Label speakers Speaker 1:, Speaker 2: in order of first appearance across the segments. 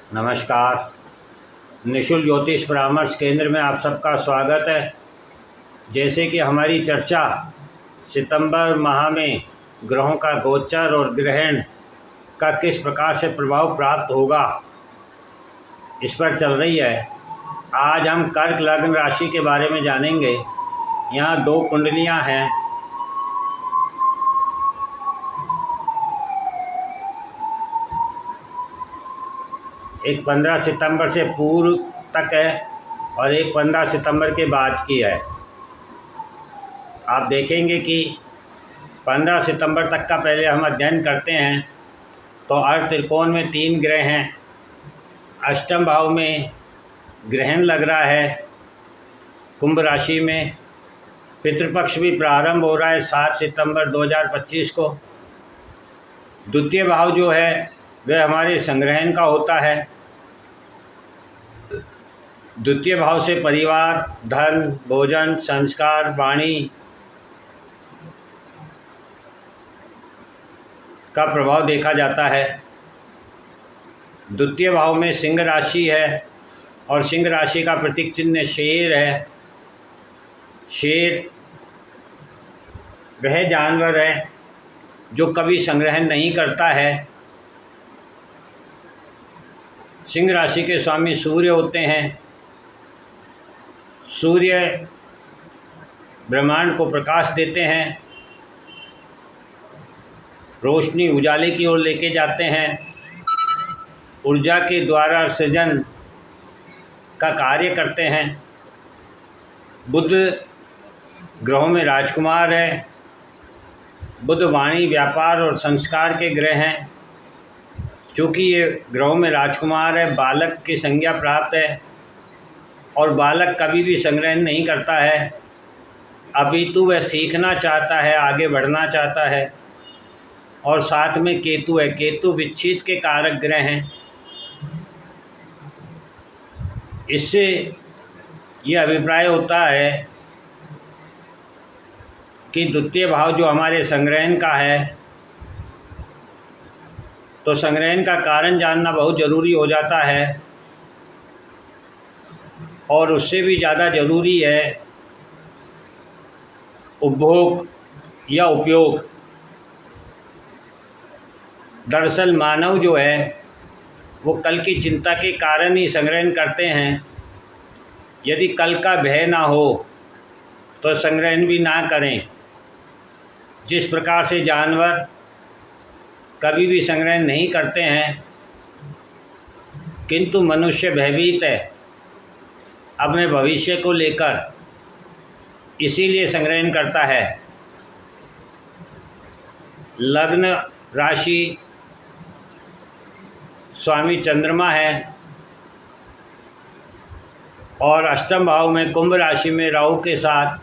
Speaker 1: नमस्कार। निःशुल्क ज्योतिष परामर्श केंद्र में आप सबका स्वागत है। जैसे कि हमारी चर्चा सितंबर माह में ग्रहों का गोचर और ग्रहण का किस प्रकार से प्रभाव प्राप्त होगा, इस पर चल रही है। आज हम कर्क लग्न राशि के बारे में जानेंगे। यहाँ दो कुंडलियाँ हैं। एक 15 सितंबर से पूर्व तक है और एक 15 सितंबर के बाद की है। आप देखेंगे कि 15 सितंबर तक का पहले हम अध्ययन करते हैं तो अर्थ त्रिकोण में 3 ग्रह हैं। अष्टम भाव में ग्रहण लग रहा है कुंभ राशि में। पितृपक्ष भी प्रारंभ हो रहा है 7 सितंबर 2025 को। द्वितीय भाव जो है वह हमारे संग्रहण का होता है। द्वितीय भाव से परिवार, धन, भोजन, संस्कार, वाणी का प्रभाव देखा जाता है। द्वितीय भाव में सिंह राशि है और सिंह राशि का प्रतीक चिन्ह शेर है। शेर वह जानवर है जो कभी संग्रहण नहीं करता है। सिंह राशि के स्वामी सूर्य होते हैं। सूर्य ब्रह्मांड को प्रकाश देते हैं, रोशनी उजाले की ओर लेके जाते हैं, ऊर्जा के द्वारा सृजन का कार्य करते हैं। बुध ग्रहों में राजकुमार है। बुध वाणी, व्यापार और संस्कार के ग्रह हैं। चूँकि ये ग्रहों में राजकुमार है, बालक की संज्ञा प्राप्त है और बालक कभी भी संग्रहण नहीं करता है, अपितु वह सीखना चाहता है, आगे बढ़ना चाहता है। और साथ में केतु है। केतु विच्छेद के कारक ग्रह हैं। इससे ये अभिप्राय होता है कि द्वितीय भाव जो हमारे संग्रहण का है, तो संग्रहण का कारण जानना बहुत ज़रूरी हो जाता है। और उससे भी ज़्यादा ज़रूरी है उपभोग या उपयोग। दरअसल मानव जो है वो कल की चिंता के कारण ही संग्रहण करते हैं। यदि कल का भय ना हो तो संग्रहण भी ना करें। जिस प्रकार से जानवर कभी भी संग्रहण नहीं करते हैं, किंतु मनुष्य भयभीत है अपने भविष्य को लेकर, इसीलिए संग्रहण करता है। लग्न राशि स्वामी चंद्रमा है और अष्टम भाव में कुंभ राशि में राहु के साथ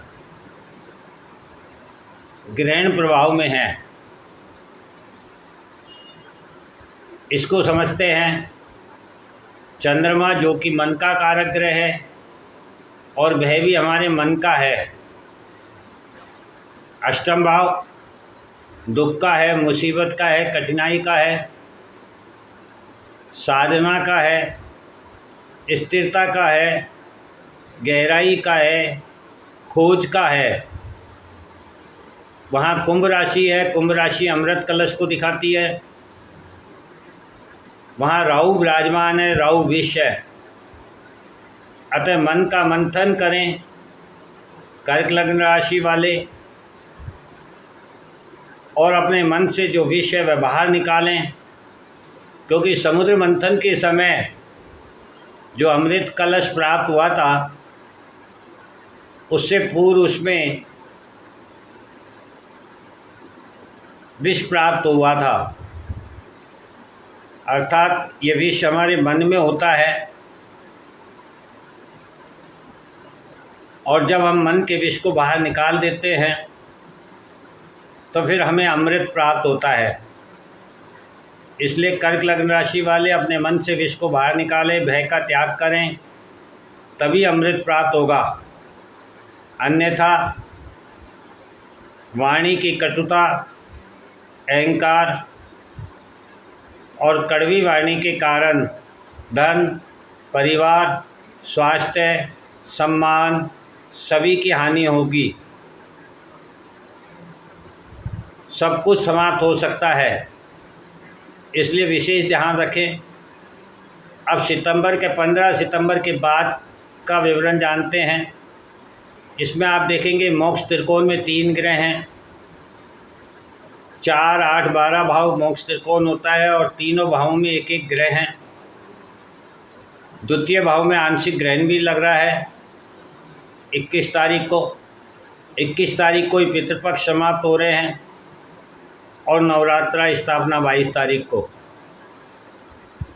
Speaker 1: ग्रहण प्रभाव में है। इसको समझते हैं। चंद्रमा जो कि मन का कारक ग्रह है और वह भी हमारे मन का है। अष्टम भाव दुख का है, मुसीबत का है, कठिनाई का है, साधना का है, स्थिरता का है, गहराई का है, खोज का है। वहाँ कुंभ राशि है। कुंभ राशि अमृत कलश को दिखाती है। वहाँ राहु विराजमान है। राहु विष है। अतः मन का मंथन करें कर्क लग्न राशि वाले, और अपने मन से जो विष है वह बाहर निकालें। क्योंकि समुद्र मंथन के समय जो अमृत कलश प्राप्त हुआ था, उससे पूर्व उसमें विष प्राप्त हुआ था। अर्थात ये विष हमारे मन में होता है और जब हम मन के विष को बाहर निकाल देते हैं तो फिर हमें अमृत प्राप्त होता है। इसलिए कर्क लग्न राशि वाले अपने मन से विष को बाहर निकालें, भय का त्याग करें, तभी अमृत प्राप्त होगा। अन्यथा वाणी की कटुता, अहंकार और कड़वी वाणी के कारण धन, परिवार, स्वास्थ्य, सम्मान सभी की हानि होगी। सब कुछ समाप्त हो सकता है, इसलिए विशेष ध्यान रखें। अब 15 सितंबर के बाद का विवरण जानते हैं। इसमें आप देखेंगे मोक्ष त्रिकोण में 3 ग्रह हैं। 4, 8, 12 भाव मोक्ष त्रिकोण होता है और तीनों भावों में एक एक ग्रह हैं। द्वितीय भाव में आंशिक ग्रहण भी लग रहा है 21 तारीख को। 21 तारीख को ही पितृपक्ष समाप्त हो रहे हैं और नवरात्रा स्थापना 22 तारीख को।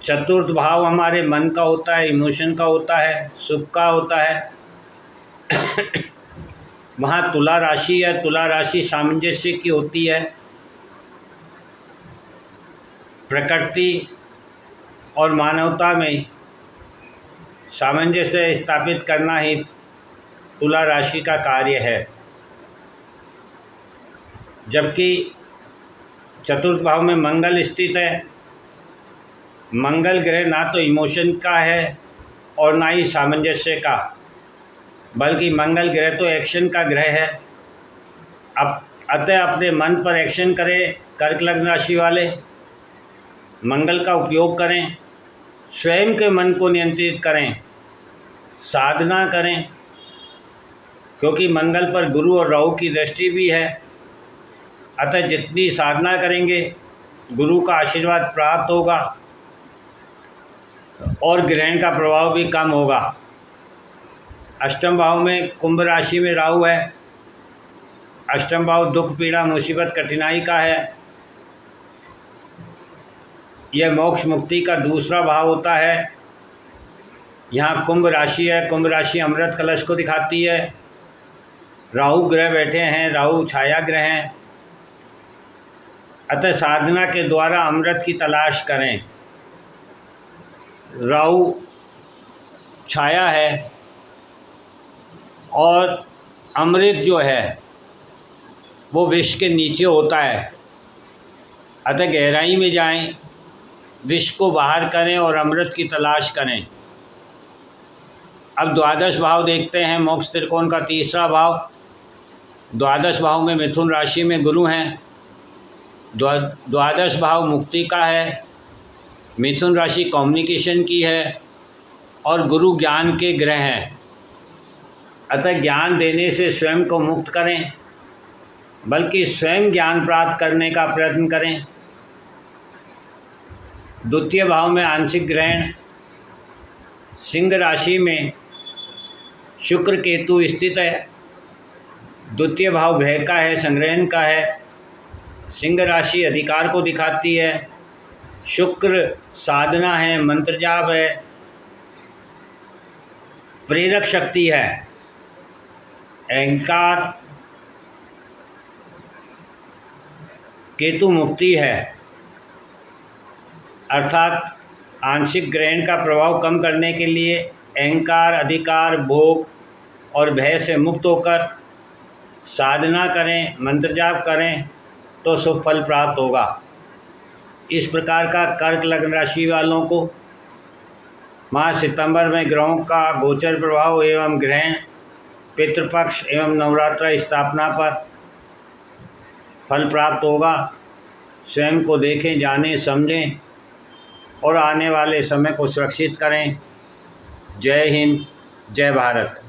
Speaker 1: चतुर्थ भाव हमारे मन का होता है, इमोशन का होता है, सुख का होता है। वहाँ तुला राशि है। तुला राशि सामंजस्य की होती है। प्रकृति और मानवता में सामंजस्य स्थापित करना ही तुला राशि का कार्य है। जबकि चतुर्थ भाव में मंगल स्थित है। मंगल ग्रह ना तो इमोशन का है और ना ही सामंजस्य का, बल्कि मंगल ग्रह तो एक्शन का ग्रह है। अब अतः अपने मन पर एक्शन करें। कर्क लग्न राशि वाले मंगल का उपयोग करें, स्वयं के मन को नियंत्रित करें, साधना करें, क्योंकि मंगल पर गुरु और राहु की दृष्टि भी है। अतः जितनी साधना करेंगे गुरु का आशीर्वाद प्राप्त होगा और ग्रहण का प्रभाव भी कम होगा। अष्टम भाव में कुंभ राशि में राहु है। अष्टम भाव दुख, पीड़ा, मुसीबत, कठिनाई का है। यह मोक्ष मुक्ति का दूसरा भाव होता है। यहाँ कुंभ राशि है। कुंभ राशि अमृत कलश को दिखाती है। राहु ग्रह बैठे हैं, राहु छाया ग्रह हैं। अतः साधना के द्वारा अमृत की तलाश करें। राहु छाया है और अमृत जो है वो विष के नीचे होता है। अतः गहराई में जाएं, विष को बाहर करें और अमृत की तलाश करें। अब द्वादश भाव देखते हैं। मोक्ष त्रिकोण का तीसरा भाव। द्वादश भाव में मिथुन राशि में गुरु हैं। द्वादश भाव मुक्ति का है। मिथुन राशि कम्युनिकेशन की है और गुरु ज्ञान के ग्रह हैं। अतः ज्ञान देने से स्वयं को मुक्त करें, बल्कि स्वयं ज्ञान प्राप्त करने का प्रयत्न करें। द्वितीय भाव में आंशिक ग्रहण। सिंह राशि में शुक्र केतु स्थित है। द्वितीय भाव भय का है, संग्रहण का है। सिंह राशि अधिकार को दिखाती है। शुक्र साधना है, मंत्र जाप है, प्रेरक शक्ति है। अहंकार। केतु मुक्ति है, अर्थात आंशिक ग्रहण का प्रभाव कम करने के लिए अहंकार, अधिकार, भोग और भय से मुक्त होकर साधना करें, मंत्र जाप करें तो शुभ फल प्राप्त होगा। इस प्रकार का कर्क लग्न राशि वालों को माह सितंबर में ग्रहों का गोचर प्रभाव एवं ग्रहण, पितृपक्ष एवं नवरात्रा स्थापना पर फल प्राप्त होगा। स्वयं को देखें, जानें, समझें और आने वाले समय को सुरक्षित करें। जय हिंद, जय भारत।